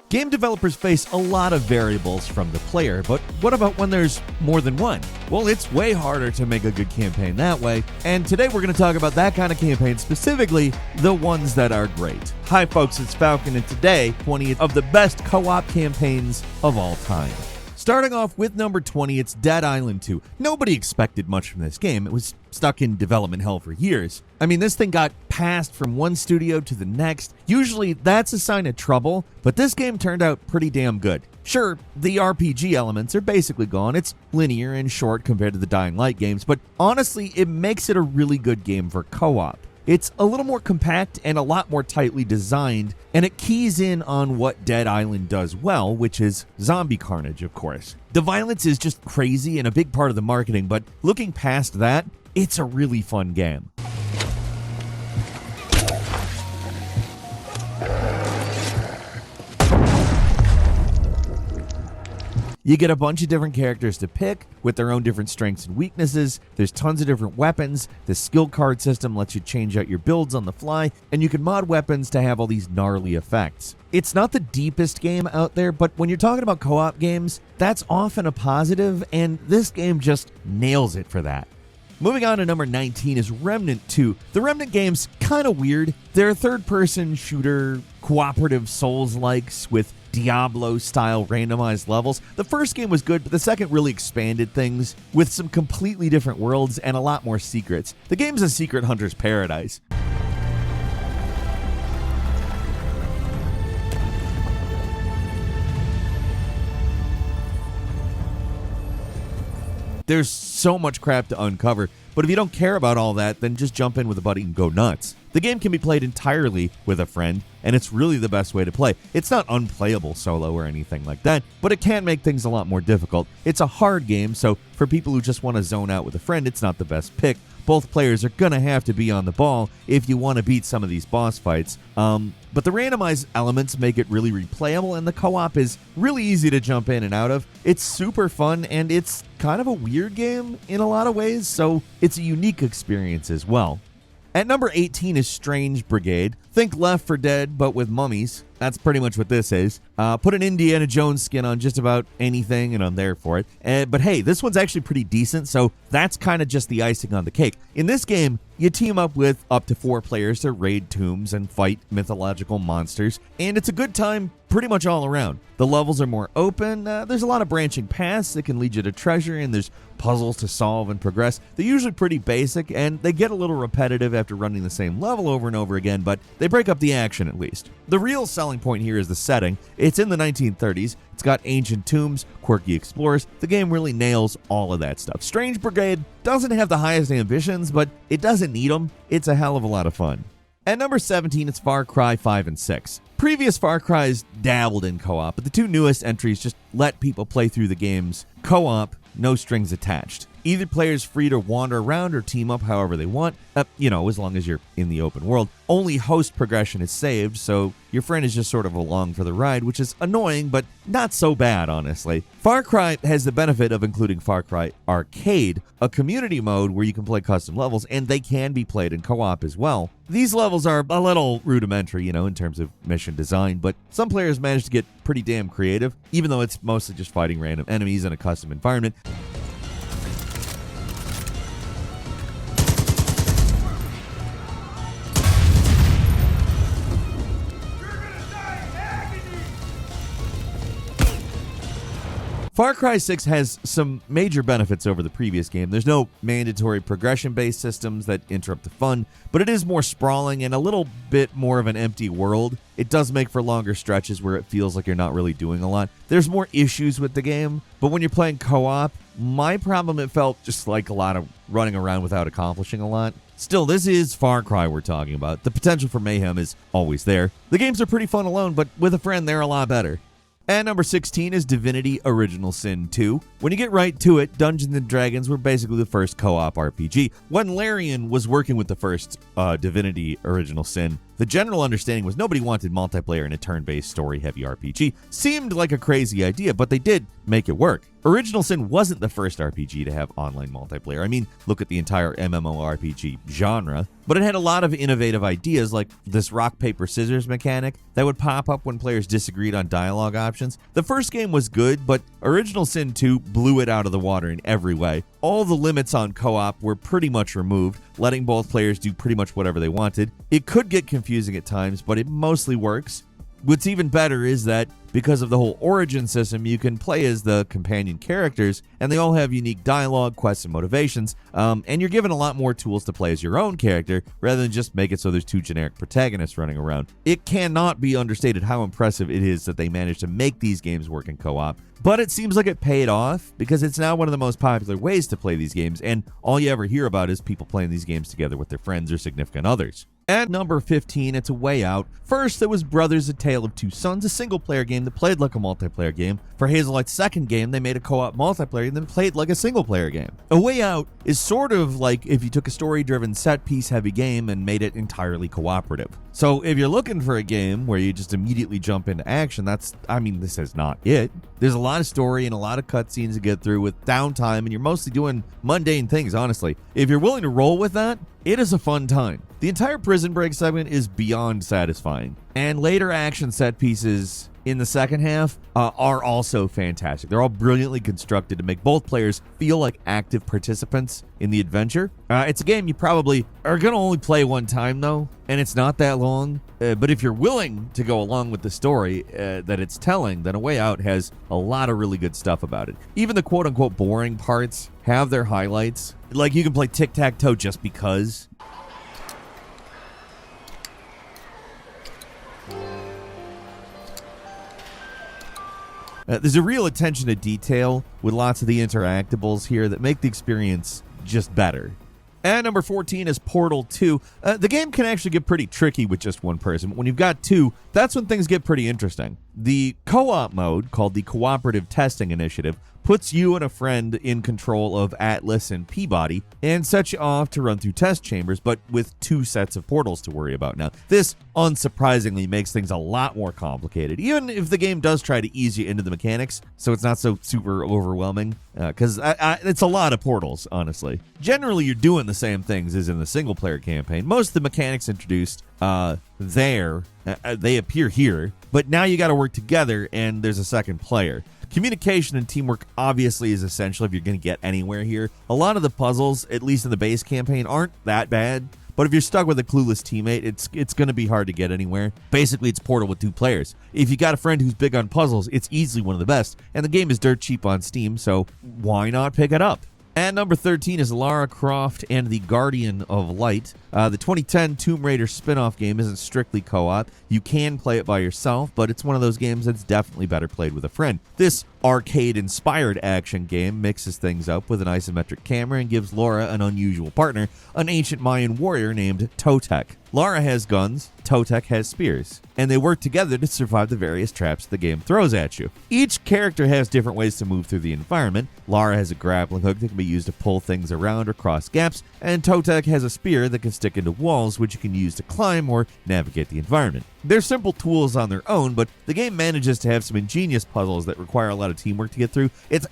Game developers face a lot of variables from the player, but what about when there's more than one? Well, it's way harder to make a good campaign that way, and today we're going to talk about that kind of campaign, specifically the ones that are great. Hi folks, it's Falcon, and today, 20 of the best co-op campaigns of all time. Starting off with number 20, it's Dead Island 2. Nobody expected much from this game. It was stuck in development hell for years. I mean, this thing got passed from one studio to the next. Usually that's a sign of trouble, but this game turned out pretty damn good. Sure, the RPG elements are basically gone. It's linear and short compared to the Dying Light games, but honestly, it makes it a really good game for co-op. It's a little more compact and a lot more tightly designed, and it keys in on what Dead Island does well, which is zombie carnage, of course. The violence is just crazy and a big part of the marketing, but looking past that, it's a really fun game. You get a bunch of different characters to pick with their own different strengths and weaknesses. There's tons of different weapons. The skill card system lets you change out your builds on the fly, and you can mod weapons to have all these gnarly effects. It's not the deepest game out there, but when you're talking about co-op games, that's often a positive, and this game just nails it for that. Moving on to number 19 is Remnant 2. The Remnant game's kind of weird. They're third-person shooter, cooperative Souls-likes with Diablo-style randomized levels. The first game was good, but the second really expanded things with some completely different worlds and a lot more secrets. The game's a secret hunter's paradise. There's so much crap to uncover, but if you don't care about all that, then just jump in with a buddy and go nuts. The game can be played entirely with a friend, and it's really the best way to play. It's not unplayable solo or anything like that, but it can make things a lot more difficult. It's a hard game, so for people who just want to zone out with a friend, it's not the best pick. Both players are going to have to be on the ball if you want to beat some of these boss fights. But the randomized elements make it really replayable, and the co-op is really easy to jump in and out of. It's super fun, and it's kind of a weird game in a lot of ways, so it's a unique experience as well. At number 18 is Strange Brigade. Think Left 4 Dead, but with mummies. That's pretty much what this is. Put an Indiana Jones skin on just about anything, and I'm there for it. But hey, this one's actually pretty decent, so that's kind of just the icing on the cake. In this game, you team up with up to 4 players to raid tombs and fight mythological monsters, and it's a good time pretty much all around. The levels are more open, there's a lot of branching paths that can lead you to treasure, and there's puzzles to solve and progress. They're usually pretty basic, and they get a little repetitive after running the same level over and over again, but they break up the action at least. The real selling point here is the setting. It's in the 1930s. It's got ancient tombs, quirky explorers. The game really nails all of that stuff. Strange Brigade doesn't have the highest ambitions, but it doesn't need them. It's a hell of a lot of fun. At number 17, it's Far Cry 5 and 6. Previous Far Cry's dabbled in co-op, but the two newest entries just let people play through the games co-op, no strings attached. Either player's free to wander around or team up however they want, as long as you're in the open world. Only host progression is saved, so your friend is just sort of along for the ride, which is annoying, but not so bad, honestly. Far Cry has the benefit of including Far Cry Arcade, a community mode where you can play custom levels, and they can be played in co-op as well. These levels are a little rudimentary, in terms of mission design, but some players manage to get pretty damn creative, even though it's mostly just fighting random enemies in a custom environment. Far Cry 6 has some major benefits over the previous game. There's no mandatory progression-based systems that interrupt the fun, but it is more sprawling and a little bit more of an empty world. It does make for longer stretches where it feels like you're not really doing a lot. There's more issues with the game, but when you're playing co-op, my problem, it felt just like a lot of running around without accomplishing a lot. Still, this is Far Cry we're talking about. The potential for mayhem is always there. The games are pretty fun alone, but with a friend, they're a lot better. And number 16 is Divinity Original Sin 2. When you get right to it, Dungeons & Dragons were basically the first co-op RPG. When Larian was working with the first Divinity Original Sin, The general understanding was nobody wanted multiplayer in a turn-based story-heavy RPG. Seemed like a crazy idea, but they did make it work. Original Sin wasn't the first RPG to have online multiplayer. I mean, look at the entire MMORPG genre. But it had a lot of innovative ideas, like this rock, paper, scissors mechanic that would pop up when players disagreed on dialogue options. The first game was good, but Original Sin 2 blew it out of the water in every way. All the limits on co-op were pretty much removed, letting both players do pretty much whatever they wanted. It could get confusing at times, but it mostly works. What's even better is that because of the whole origin system, you can play as the companion characters, and they all have unique dialogue, quests, and motivations, and you're given a lot more tools to play as your own character, rather than just make it so there's two generic protagonists running around. It cannot be understated how impressive it is that they managed to make these games work in co-op, but it seems like it paid off, because it's now one of the most popular ways to play these games, and all you ever hear about is people playing these games together with their friends or significant others. At number 15, it's A Way Out. First, there was Brothers: A Tale of Two Sons, a single-player game that played like a multiplayer game. For Hazellight's second game, they made a co-op multiplayer and then played like a single-player game. A Way Out is sort of like if you took a story-driven, set-piece heavy game and made it entirely cooperative. So if you're looking for a game where you just immediately jump into action, this is not it. There's a lot of story and a lot of cutscenes to get through with downtime, and you're mostly doing mundane things, honestly. If you're willing to roll with that, it is a fun time. The entire Prison Break segment is beyond satisfying, and later action set pieces in the second half are also fantastic. They're all brilliantly constructed to make both players feel like active participants in the adventure. It's a game you probably are going to only play one time, though, and it's not that long. But if you're willing to go along with the story that it's telling, then A Way Out has a lot of really good stuff about it. Even the quote-unquote boring parts have their highlights. Like, you can play tic-tac-toe just because. There's a real attention to detail with lots of the interactables here that make the experience just better. At number 14 is Portal 2. The game can actually get pretty tricky with just one person. When you've got two, that's when things get pretty interesting. The co-op mode, called the Cooperative Testing Initiative, puts you and a friend in control of Atlas and Peabody and sets you off to run through test chambers, but with two sets of portals to worry about. Now, this unsurprisingly makes things a lot more complicated, even if the game does try to ease you into the mechanics, so it's not so super overwhelming, because it's a lot of portals, honestly. Generally, you're doing the same things as in the single-player campaign. Most of the mechanics introduced they appear here, but now you got to work together, and there's a second player. Communication and teamwork obviously is essential if you're going to get anywhere here. A lot of the puzzles, at least in the base campaign, aren't that bad, but if you're stuck with a clueless teammate, it's going to be hard to get anywhere. Basically, it's Portal with two players. If you got a friend who's big on puzzles, it's easily one of the best, and the game is dirt cheap on Steam, so why not pick it up? At number 13 is Lara Croft and the Guardian of Light. The 2010 Tomb Raider spin-off game isn't strictly co-op. You can play it by yourself, but it's one of those games that's definitely better played with a friend. This arcade-inspired action game mixes things up with an isometric camera and gives Lara an unusual partner, an ancient Mayan warrior named Totec. Lara has guns, Totec has spears, and they work together to survive the various traps the game throws at you. Each character has different ways to move through the environment. Lara has a grappling hook that can be used to pull things around or cross gaps, and Totec has a spear that can stick into walls, which you can use to climb or navigate the environment. They're simple tools on their own, but the game manages to have some ingenious puzzles that require a lot of teamwork to get through. It's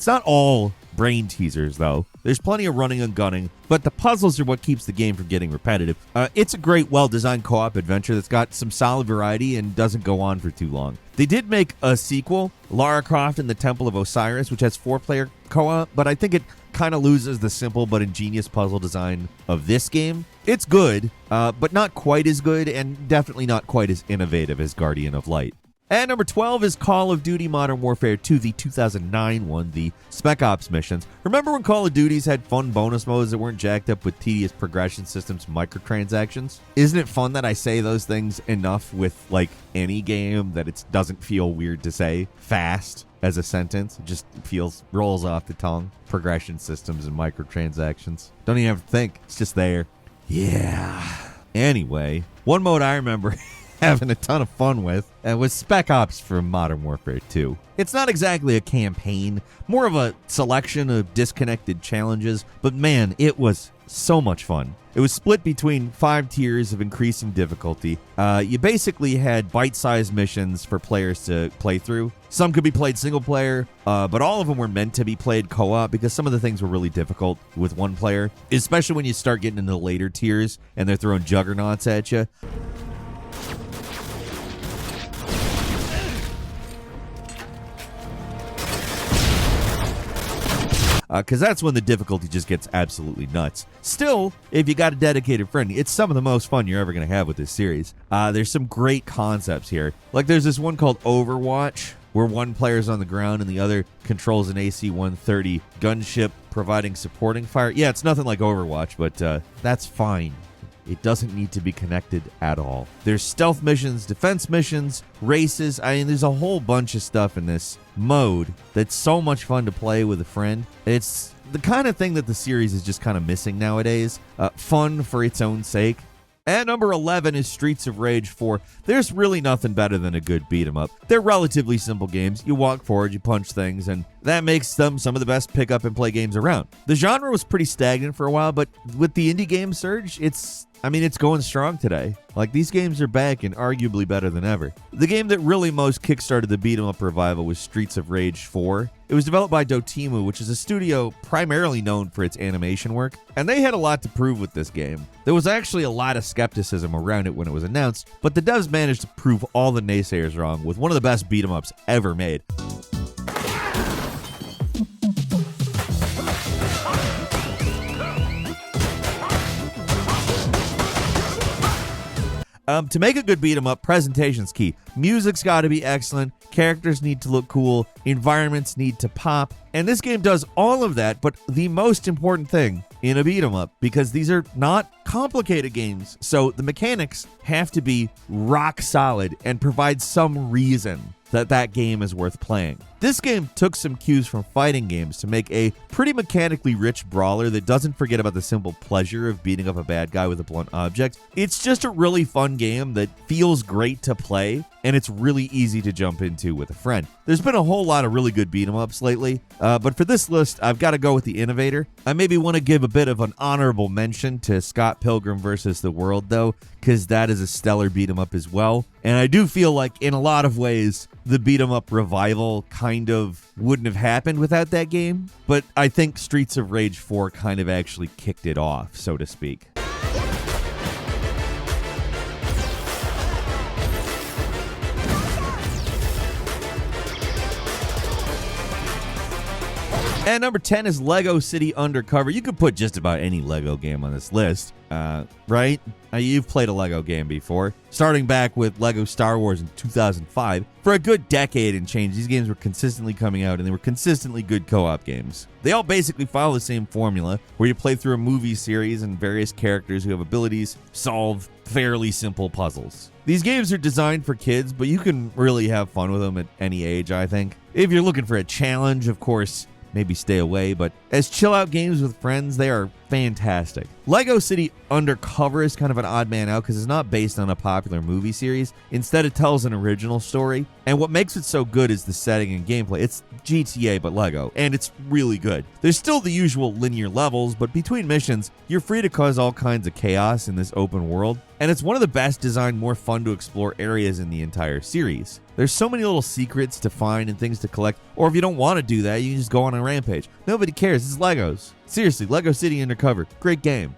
not all brain teasers, though. There's plenty of running and gunning, but the puzzles are what keeps the game from getting repetitive. It's a great, well-designed co-op adventure that's got some solid variety and doesn't go on for too long. They did make a sequel, Lara Croft and the Temple of Osiris, which has 4-player co-op, but I think it kind of loses the simple but ingenious puzzle design of this game. It's good, but not quite as good, and definitely not quite as innovative as Guardian of Light. At number 12 is Call of Duty Modern Warfare 2, the 2009 one, the Spec Ops missions. Remember when Call of Duties had fun bonus modes that weren't jacked up with tedious progression systems, microtransactions? Isn't it fun that I say those things enough with, like, any game that it doesn't feel weird to say fast as a sentence? It just rolls off the tongue. Progression systems and microtransactions. Don't even have to think. It's just there. Yeah. Anyway, one mode I remember having a ton of fun with was Spec Ops from Modern Warfare 2. It's not exactly a campaign, more of a selection of disconnected challenges, but man, it was so much fun. It was split between 5 tiers of increasing difficulty. You basically had bite-sized missions for players to play through. Some could be played single player, but all of them were meant to be played co-op because some of the things were really difficult with one player, especially when you start getting into the later tiers and they're throwing juggernauts at you. Because that's when the difficulty just gets absolutely nuts. Still, if you got a dedicated friend, it's some of the most fun you're ever going to have with this series. There's some great concepts here. Like there's this one called Overwatch, where one player's on the ground and the other controls an AC-130 gunship providing supporting fire. Yeah, it's nothing like Overwatch, but that's fine. It doesn't need to be connected at all. There's stealth missions, defense missions, races. I mean, there's a whole bunch of stuff in this mode that's so much fun to play with a friend. It's the kind of thing that the series is just kind of missing nowadays. Fun for its own sake. At number 11 is Streets of Rage 4. There's really nothing better than a good beat 'em up. They're relatively simple games. You walk forward, you punch things, and that makes them some of the best pick up and play games around. The genre was pretty stagnant for a while, but with the indie game surge, it's going strong today. Like, these games are back and arguably better than ever. The game that really most kickstarted the beat 'em up revival was Streets of Rage 4. It was developed by Dotemu, which is a studio primarily known for its animation work, and they had a lot to prove with this game. There was actually a lot of skepticism around it when it was announced, but the devs managed to prove all the naysayers wrong with one of the best beat 'em ups ever made. To make a good beat 'em up, presentation's key. Music's got to be excellent, characters need to look cool, environments need to pop, and this game does all of that, but the most important thing in a beat 'em up, because these are not complicated games, so the mechanics have to be rock solid and provide some reason that game is worth playing. This game took some cues from fighting games to make a pretty mechanically rich brawler that doesn't forget about the simple pleasure of beating up a bad guy with a blunt object. It's just a really fun game that feels great to play, and it's really easy to jump into with a friend. There's been a whole lot of really good beat 'em ups lately, but for this list, I've got to go with the innovator. I maybe want to give a bit of an honorable mention to Scott Pilgrim vs. the World, though, because that is a stellar beat 'em up as well. And I do feel like, in a lot of ways, the beat 'em up revival kind of wouldn't have happened without that game, but I think Streets of Rage 4 kind of actually kicked it off, so to speak. And number 10 is Lego City Undercover. You could put just about any Lego game on this list, right? You've played a Lego game before. Starting back with Lego Star Wars in 2005. For a good decade and change, these games were consistently coming out, and they were consistently good co-op games. They all basically follow the same formula, where you play through a movie series and various characters who have abilities solve fairly simple puzzles. These games are designed for kids, but you can really have fun with them at any age, I think. If you're looking for a challenge, of course, maybe stay away, but as chill-out games with friends, they are fantastic. Lego City Undercover is kind of an odd man out because it's not based on a popular movie series. Instead, it tells an original story, and what makes it so good is the setting and gameplay. It's GTA but Lego, and it's really good. There's still the usual linear levels, but between missions, you're free to cause all kinds of chaos in this open world, and it's one of the best designed, more fun to explore areas in the entire series. There's so many little secrets to find and things to collect, or if you don't want to do that, you can just go on a rampage. Nobody cares, it's Legos. Seriously, Lego City Undercover, great game.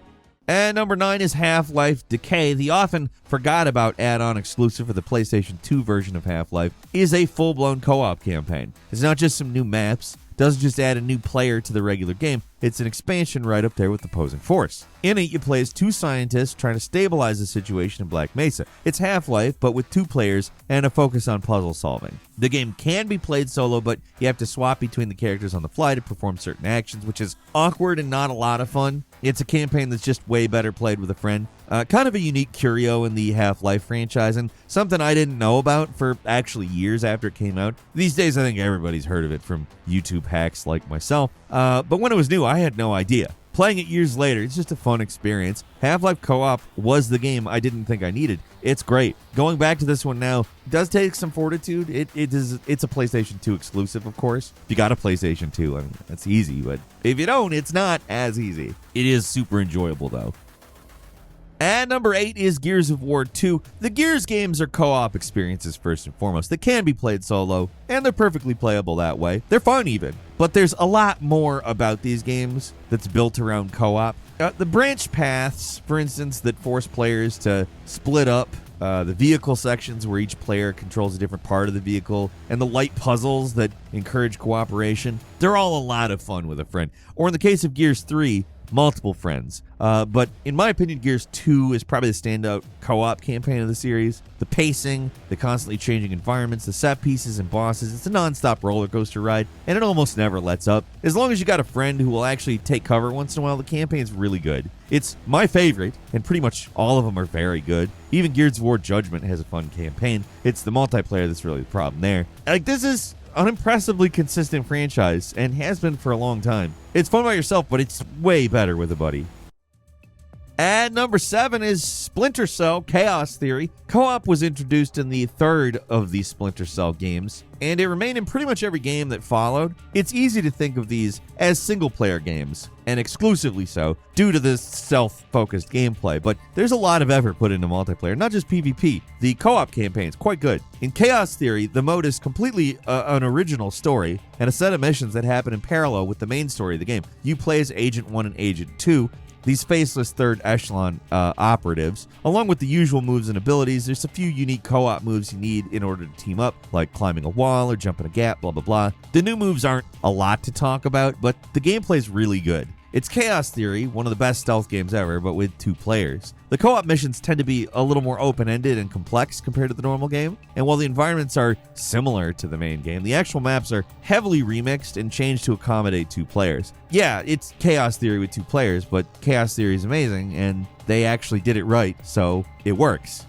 And number 9 is Half-Life Decay. The often forgot about add-on exclusive for the PlayStation 2 version of Half-Life is a full-blown co-op campaign. It's not just some new maps, doesn't just add a new player to the regular game, it's an expansion right up there with opposing force. In it, you play as 2 scientists trying to stabilize the situation in Black Mesa. It's Half-Life, but with 2 players and a focus on puzzle solving. The game can be played solo, but you have to swap between the characters on the fly to perform certain actions, which is awkward and not a lot of fun. It's a campaign that's just way better played with a friend. Kind of a unique curio in the Half-Life franchise, and something I didn't know about for actually years after it came out. These days, I think everybody's heard of it from YouTube hacks like myself. But when it was new, I had no idea. Playing it years later, it's just a fun experience. Half-Life Co-op was the game I didn't think I needed. It's great. Going back to this one now does take some fortitude. It's a PlayStation 2 exclusive, of course. If you got a PlayStation 2, I mean, that's easy, but if you don't, it's not as easy. It is super enjoyable, though. And number 8 is Gears of War 2. The Gears games are co-op experiences first and foremost. They can be played solo, and they're perfectly playable that way. They're fun even. But there's a lot more about these games that's built around co-op. The branch paths, for instance, that force players to split up, the vehicle sections where each player controls a different part of the vehicle, and the light puzzles that encourage cooperation, they're all a lot of fun with a friend. Or in the case of Gears 3, multiple friends. But in my opinion, Gears 2 is probably the standout co-op campaign of the series. The pacing, the constantly changing environments, the set pieces and bosses, it's a non-stop roller coaster ride, and it almost never lets up. As long as you got a friend who will actually take cover once in a while, the campaign's really good. It's my favorite, and pretty much all of them are very good. Even Gears of War Judgment has a fun campaign. It's the multiplayer that's really the problem there. Like, this is an impressively consistent franchise and has been for a long time. It's fun by yourself, but it's way better with a buddy. And number 7 is Splinter Cell Chaos Theory. Co-op was introduced in the third of the Splinter Cell games, and it remained in pretty much every game that followed. It's easy to think of these as single-player games, and exclusively so, due to this stealth-focused gameplay, but there's a lot of effort put into multiplayer, not just PvP. The co-op campaign is quite good. In Chaos Theory, the mode is completely an original story, and a set of missions that happen in parallel with the main story of the game. You play as Agent 1 and Agent 2, these faceless third echelon operatives. Along with the usual moves and abilities, there's a few unique co-op moves you need in order to team up, like climbing a wall or jumping a gap, blah blah blah. The new moves aren't a lot to talk about, but the gameplay's really good. It's Chaos Theory, one of the best stealth games ever, but with 2 players. The co-op missions tend to be a little more open-ended and complex compared to the normal game, and while the environments are similar to the main game, the actual maps are heavily remixed and changed to accommodate 2 players. Yeah, it's Chaos Theory with 2 players, but Chaos Theory is amazing, and they actually did it right, so it works.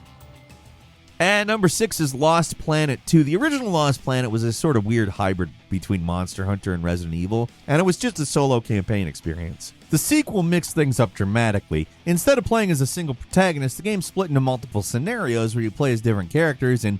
And number 6 is Lost Planet 2. The original Lost Planet was a sort of weird hybrid between Monster Hunter and Resident Evil, and it was just a solo campaign experience. The sequel mixed things up dramatically. Instead of playing as a single protagonist, the game split into multiple scenarios where you play as different characters in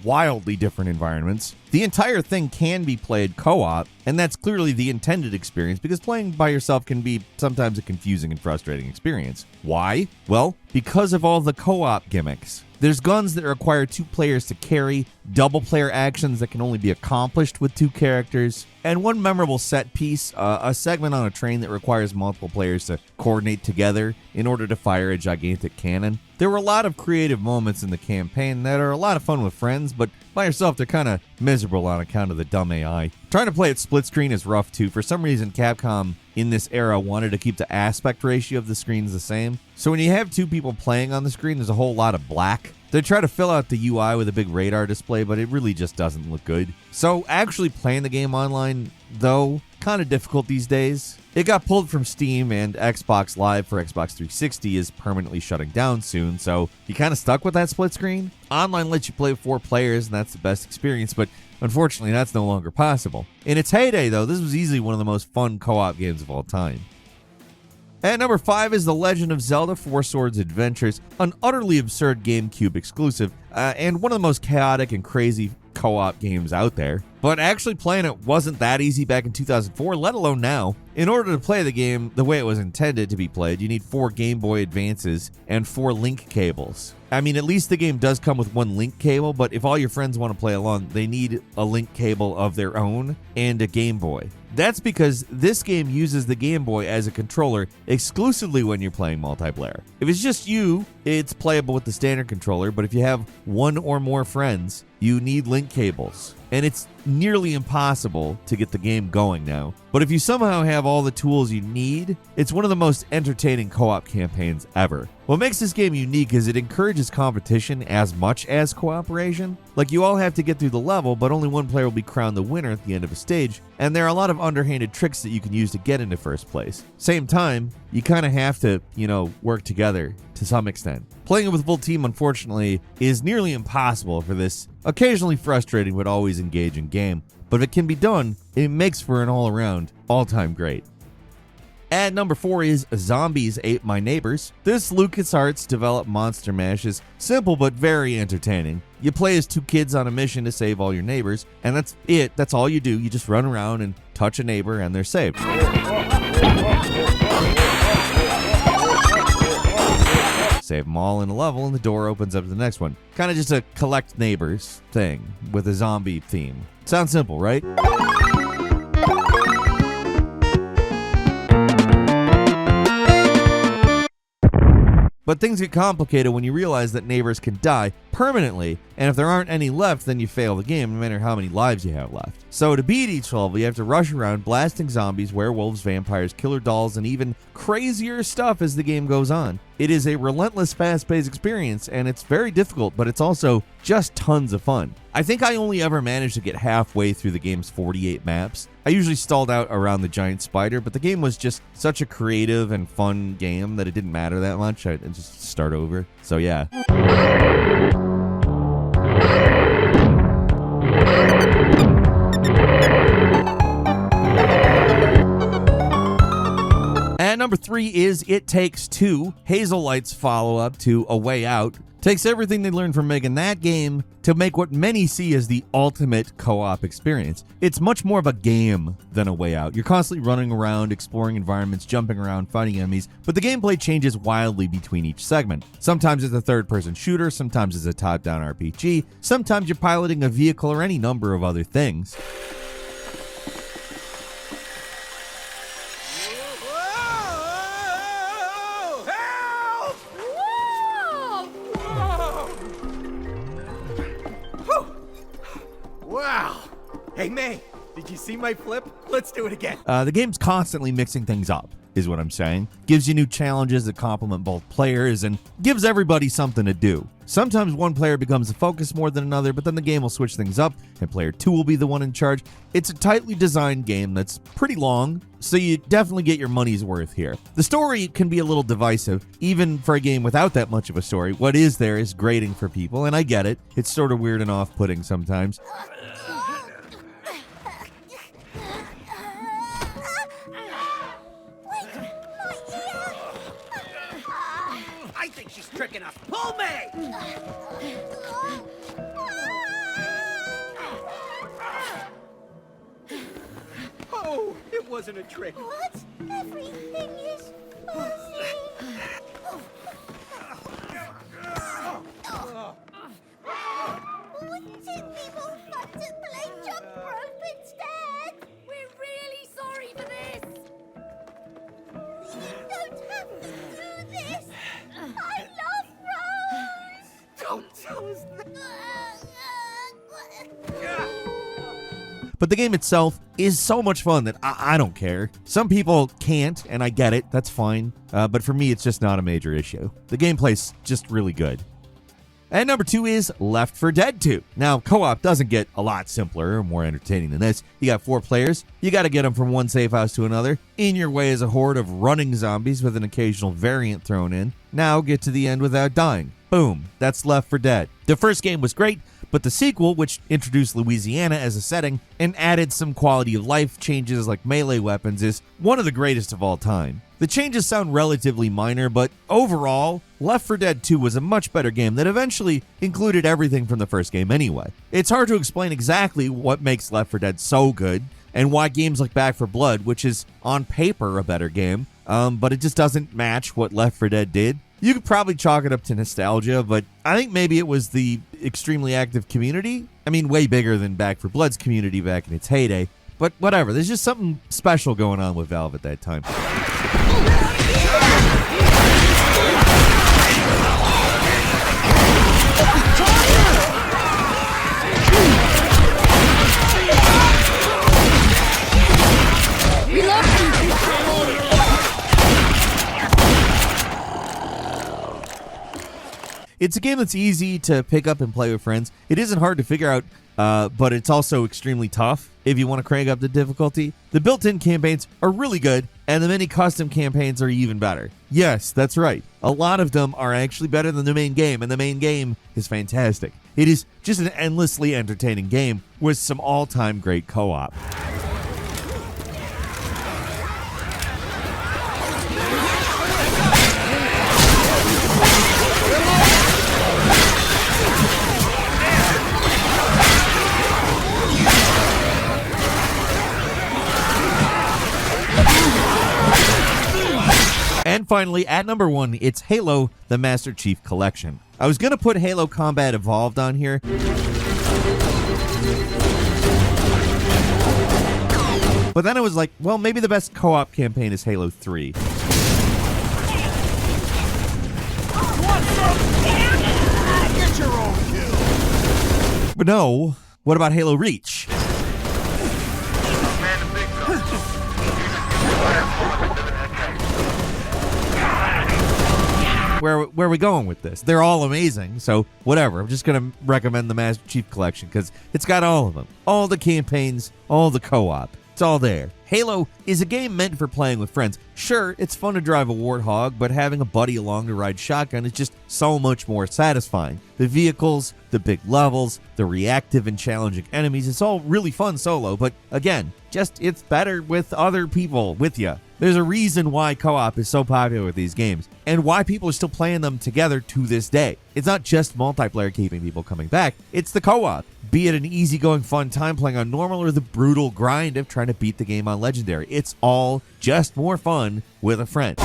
wildly different environments. The entire thing can be played co-op, and that's clearly the intended experience because playing by yourself can be sometimes a confusing and frustrating experience. Why? Well, because of all the co-op gimmicks. There's guns that require 2 players to carry, double player actions that can only be accomplished with 2 characters, and one memorable set piece, a segment on a train that requires multiple players to coordinate together in order to fire a gigantic cannon. There were a lot of creative moments in the campaign that are a lot of fun with friends, but by yourself they're kind of miserable on account of the dumb AI. Trying to play at split screen is rough too. For some reason, Capcom in this era wanted to keep the aspect ratio of the screens the same. So when you have 2 people playing on the screen, there's a whole lot of black. They try to fill out the UI with a big radar display, but it really just doesn't look good. So actually playing the game online, though, kind of difficult these days. It got pulled from Steam, and Xbox Live for Xbox 360 is permanently shutting down soon, so you kind of stuck with that split screen. Online lets you play with 4 players, and that's the best experience, but unfortunately that's no longer possible. In its heyday, though, this was easily one of the most fun co-op games of all time. And number 5 is The Legend of Zelda 4 Swords Adventures, an utterly absurd GameCube exclusive, and one of the most chaotic and crazy co-op games out there. But actually playing it wasn't that easy back in 2004, let alone now. In order to play the game the way it was intended to be played, you need 4 Game Boy Advances and 4 link cables. I mean, at least the game does come with 1 link cable, but if all your friends want to play along, they need a link cable of their own and a Game Boy. That's because this game uses the Game Boy as a controller exclusively when you're playing multiplayer. If it's just you, it's playable with the standard controller, but if you have 1 or more friends, you need link cables. And it's nearly impossible to get the game going now. But if you somehow have all the tools you need, it's one of the most entertaining co-op campaigns ever. What makes this game unique is it encourages competition as much as cooperation. Like, you all have to get through the level, but only one player will be crowned the winner at the end of a stage, and there are a lot of underhanded tricks that you can use to get into first place. Same time, you kind of have to, work together to some extent. Playing it with a full team, unfortunately, is nearly impossible for this occasionally frustrating but always engaging game. But if it can be done, it makes for an all-around, all-time great. At number 4 is Zombies Ate My Neighbors. This LucasArts developed Monster Mash is simple but very entertaining. You play as 2 kids on a mission to save all your neighbors, and that's it. That's all you do. You just run around and touch a neighbor and they're saved. Save them all in a level and the door opens up to the next one. Kind of just a collect neighbors thing with a zombie theme. Sounds simple, right? But things get complicated when you realize that neighbors can die permanently, and if there aren't any left, then you fail the game, no matter how many lives you have left. So to beat each level, you have to rush around blasting zombies, werewolves, vampires, killer dolls, and even crazier stuff as the game goes on. It is a relentless, fast-paced experience, and it's very difficult, but it's also just tons of fun. I think I only ever managed to get halfway through the game's 48 maps. I usually stalled out around the giant spider, but the game was just such a creative and fun game that it didn't matter that much. I'd just start over. So yeah. At number 3 is It Takes Two, Hazellight's follow-up to A Way Out. Takes everything they learned from making that game to make what many see as the ultimate co-op experience. It's much more of a game than A Way Out. You're constantly running around, exploring environments, jumping around, fighting enemies, but the gameplay changes wildly between each segment. Sometimes it's a third-person shooter, sometimes it's a top-down RPG, sometimes you're piloting a vehicle or any number of other things. Wow! Hey, May, did you see my flip? Let's do it again. The game's constantly mixing things up, is what I'm saying. Gives you new challenges that complement both players and gives everybody something to do. Sometimes one player becomes the focus more than another, but then the game will switch things up and player 2 will be the one in charge. It's a tightly designed game that's pretty long, so you definitely get your money's worth here. The story can be a little divisive, even for a game without that much of a story. What is there is grating for people, and I get it. It's sort of weird and off-putting sometimes. I think she's tricking us. Pull me! Oh, it wasn't a trick. What? Everything is fuzzy. Wouldn't it be more fun to play jump rope instead? We're really sorry for this! You don't have to do this. I love Rose. Don't tell us that. But the game itself is so much fun that I don't care. Some people can't, and I get it. That's fine. But for me, it's just not a major issue. The gameplay's just really good. And number 2 is Left 4 Dead 2. Now, co-op doesn't get a lot simpler or more entertaining than this. You got 4 players. You got to get them from one safe house to another. In your way is a horde of running zombies with an occasional variant thrown in. Now get to the end without dying. Boom. That's Left 4 Dead. The first game was great, but the sequel, which introduced Louisiana as a setting and added some quality of life changes like melee weapons, is one of the greatest of all time. The changes sound relatively minor, but overall, Left 4 Dead 2 was a much better game that eventually included everything from the first game anyway. It's hard to explain exactly what makes Left 4 Dead so good, and why games like Back 4 Blood, which is on paper a better game, but it just doesn't match what Left 4 Dead did. You could probably chalk it up to nostalgia, but I think maybe it was the extremely active community. I mean, way bigger than Back 4 Blood's community back in its heyday. But whatever, there's just something special going on with Valve at that time. It's a game that's easy to pick up and play with friends. It isn't hard to figure out, but it's also extremely tough if you want to crank up the difficulty. The built-in campaigns are really good, and the many custom campaigns are even better. Yes, that's right. A lot of them are actually better than the main game, and the main game is fantastic. It is just an endlessly entertaining game with some all-time great co-op. finally, at number 1, it's Halo, the Master Chief Collection. I was going to put Halo Combat Evolved on here, but then I was like, well, maybe the best co-op campaign is Halo 3. Get your own kill. But no, what about Halo Reach? Where are we going with this? They're all amazing, so whatever. I'm just going to recommend the Master Chief Collection because it's got all of them. All the campaigns, all the co-op. It's all there. Halo is a game meant for playing with friends. Sure, it's fun to drive a Warthog, but having a buddy along to ride shotgun is just so much more satisfying. The vehicles, the big levels, the reactive and challenging enemies, it's all really fun solo, but again, it's better with other people with you. There's a reason why co-op is so popular with these games, and why people are still playing them together to this day. It's not just multiplayer keeping people coming back, it's the co-op. Be it an easygoing fun time playing on normal or the brutal grind of trying to beat the game on legendary. It's all just more fun with a friend.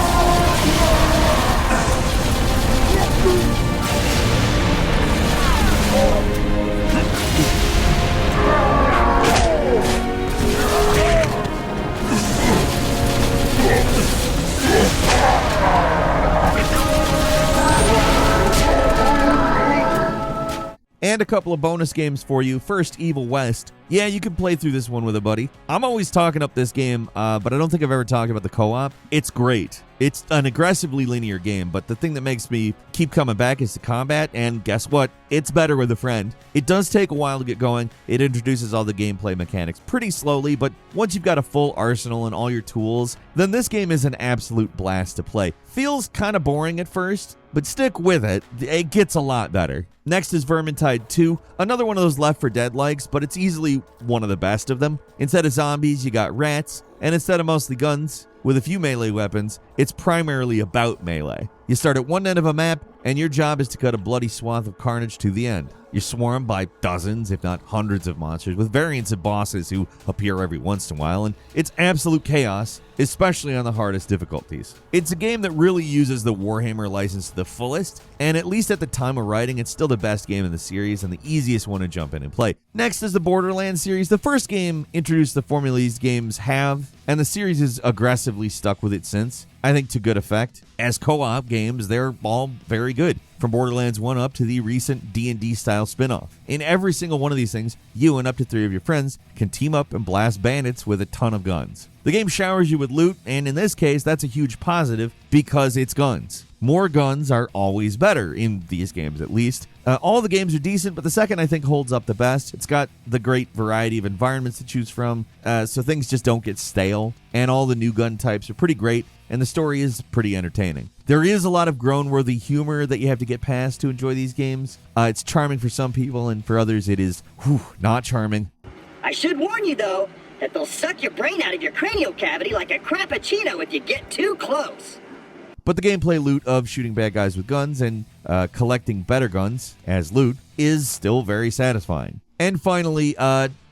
And a couple of bonus games for you. First, Evil West. Yeah, you can play through this one with a buddy. I'm always talking up this game, but I don't think I've ever talked about the co-op. It's great. It's an aggressively linear game, but the thing that makes me keep coming back is the combat, and guess what? It's better with a friend. It does take a while to get going. It introduces all the gameplay mechanics pretty slowly, but once you've got a full arsenal and all your tools, then this game is an absolute blast to play. Feels kind of boring at first, but stick with it. It gets a lot better. Next is Vermintide 2, another one of those Left 4 Dead likes, but it's easily one of the best of them. Instead of zombies, you got rats, and instead of mostly guns, with a few melee weapons, it's primarily about melee. You start at one end of a map, and your job is to cut a bloody swath of carnage to the end. You're swarmed by dozens, if not hundreds of monsters, with variants of bosses who appear every once in a while, and it's absolute chaos, especially on the hardest difficulties. It's a game that really uses the Warhammer license to the fullest, and at least at the time of writing, it's still the best game in the series and the easiest one to jump in and play. Next is the Borderlands series. The first game introduced the formula these games have, and the series has aggressively stuck with it since, I think to good effect. As co-op games, they're all very good, from Borderlands 1 up to the recent D&D style spin-off. In every single one of these things, you and up to 3 of your friends can team up and blast bandits with a ton of guns. The game showers you with loot, and in this case, that's a huge positive because it's guns. More guns are always better, in these games at least. All the games are decent, but the second I think holds up the best. It's got the great variety of environments to choose from, so things just don't get stale, and all the new gun types are pretty great, and the story is pretty entertaining. There is a lot of groan-worthy humor that you have to get past to enjoy these games. It's charming for some people, and for others it is not charming. I should warn you, though, that they'll suck your brain out of your cranial cavity like a crappuccino if you get too close. But the gameplay loot of shooting bad guys with guns and collecting better guns as loot is still very satisfying. And finally,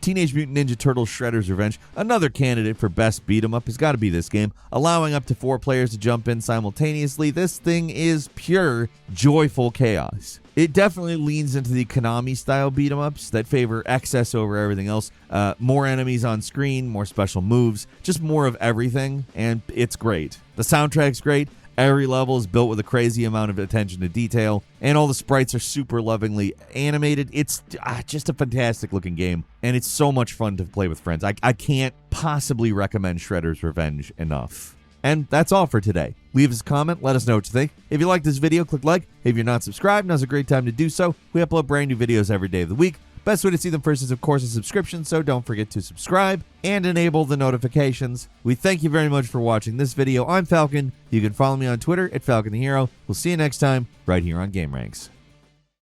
Teenage Mutant Ninja Turtles Shredder's Revenge, another candidate for best beat-em-up, has got to be this game. Allowing up to 4 players to jump in simultaneously, this thing is pure, joyful chaos. It definitely leans into the Konami-style beat-em-ups that favor excess over everything else. More enemies on screen, more special moves, just more of everything, and it's great. The soundtrack's great. Every level is built with a crazy amount of attention to detail, and all the sprites are super lovingly animated. It's just a fantastic looking game, and it's so much fun to play with friends. I can't possibly recommend Shredder's Revenge enough. And that's all for today. Leave us a comment, let us know what you think. If you like this video, click like. If you're not subscribed, now's a great time to do so. We upload brand new videos every day of the week. Best way to see them first is, of course, a subscription, so don't forget to subscribe and enable the notifications. We thank you very much for watching this video. I'm Falcon. You can follow me on Twitter at Falcon the Hero. We'll see you next time right here on gameranx.